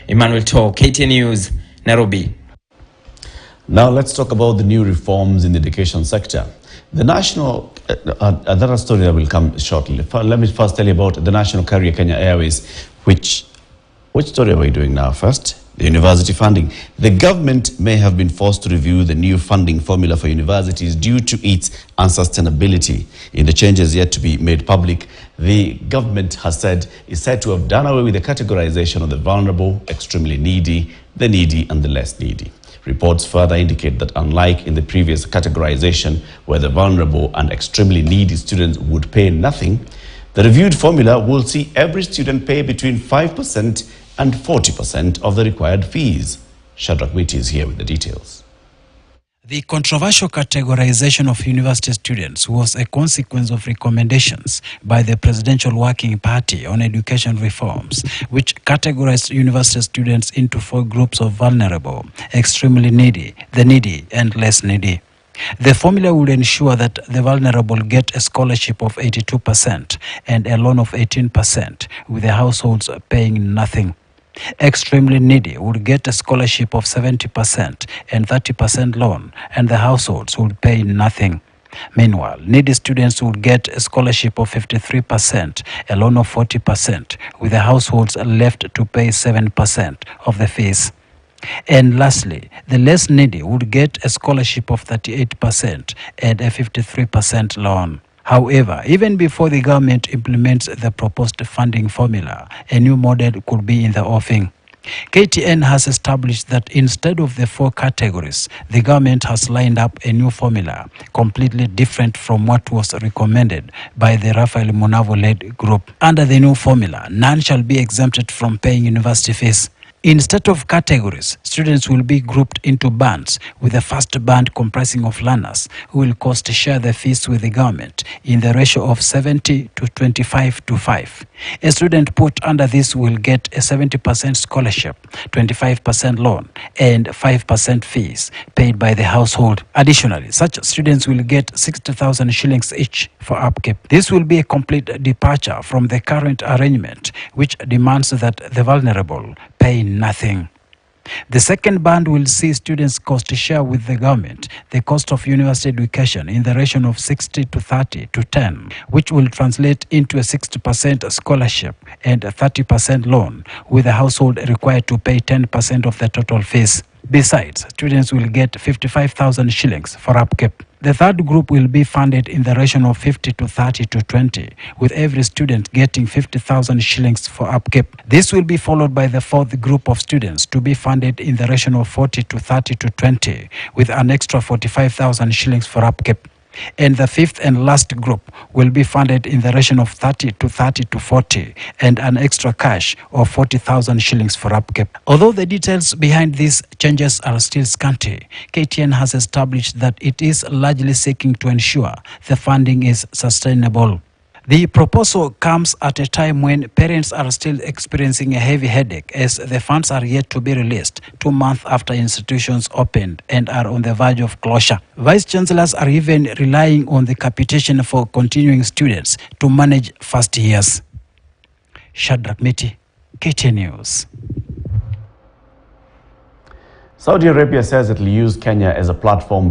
Emmanuel To, KTN News, Nairobi. Now let's talk about the new reforms in the education sector. The national, another story that will come shortly. Let me first tell you about the National Carrier Kenya Airways, which story are we doing now first? The university funding. The government may have been forced to review the new funding formula for universities due to its unsustainability. In the changes yet to be made public, the government is said to have done away with the categorization of the vulnerable, extremely needy, the needy and the less needy. Reports further indicate that unlike in the previous categorization, where the vulnerable and extremely needy students would pay nothing, the reviewed formula will see every student pay between 5% and 40% of the required fees. Shadrach Witi is here with the details. The controversial categorization of university students was a consequence of recommendations by the Presidential Working Party on education reforms, which categorized university students into 4 groups of vulnerable, extremely needy, the needy, and less needy. The formula would ensure that the vulnerable get a scholarship of 82% and a loan of 18%, with the households paying nothing. Extremely needy would get a scholarship of 70% and 30% loan, and the households would pay nothing. Meanwhile, needy students would get a scholarship of 53%, a loan of 40%, with the households left to pay 7% of the fees. And lastly, the less needy would get a scholarship of 38% and a 53% loan. However, even before the government implements the proposed funding formula, a new model could be in the offing. KTN has established that instead of the 4 categories, the government has lined up a new formula, completely different from what was recommended by the Raphael Munavo-led group. Under the new formula, none shall be exempted from paying university fees. Instead of categories, students will be grouped into bands, with the first band comprising of learners who will cost share the fees with the government in the ratio of 70 to 25 to 5. A student put under this will get a 70% scholarship, 25% loan, and 5% fees paid by the household. Additionally, such students will get 60,000 shillings each for upkeep. This will be a complete departure from the current arrangement, which demands that the vulnerable pay nothing. The second band will see students cost share with the government the cost of university education in the ratio of 60 to 30 to 10, which will translate into a 60% scholarship and a 30% loan, with the household required to pay 10% of the total fees. Besides, students will get 55,000 shillings for upkeep. The third group will be funded in the ratio of 50 to 30 to 20, with every student getting 50,000 shillings for upkeep. This will be followed by the fourth group of students to be funded in the ratio of 40 to 30 to 20, with an extra 45,000 shillings for upkeep. And the fifth and last group will be funded in the ratio of 30 to 30 to 40 and an extra cash of 40,000 shillings for upkeep. Although the details behind these changes are still scanty, KTN has established that it is largely seeking to ensure the funding is sustainable. The proposal comes at a time when parents are still experiencing a heavy headache, as the funds are yet to be released 2 months after institutions opened and are on the verge of closure. Vice chancellors are even relying on the capitation for continuing students to manage first years. Shadrach Witi, KTN News. Saudi Arabia says it will use Kenya as a platform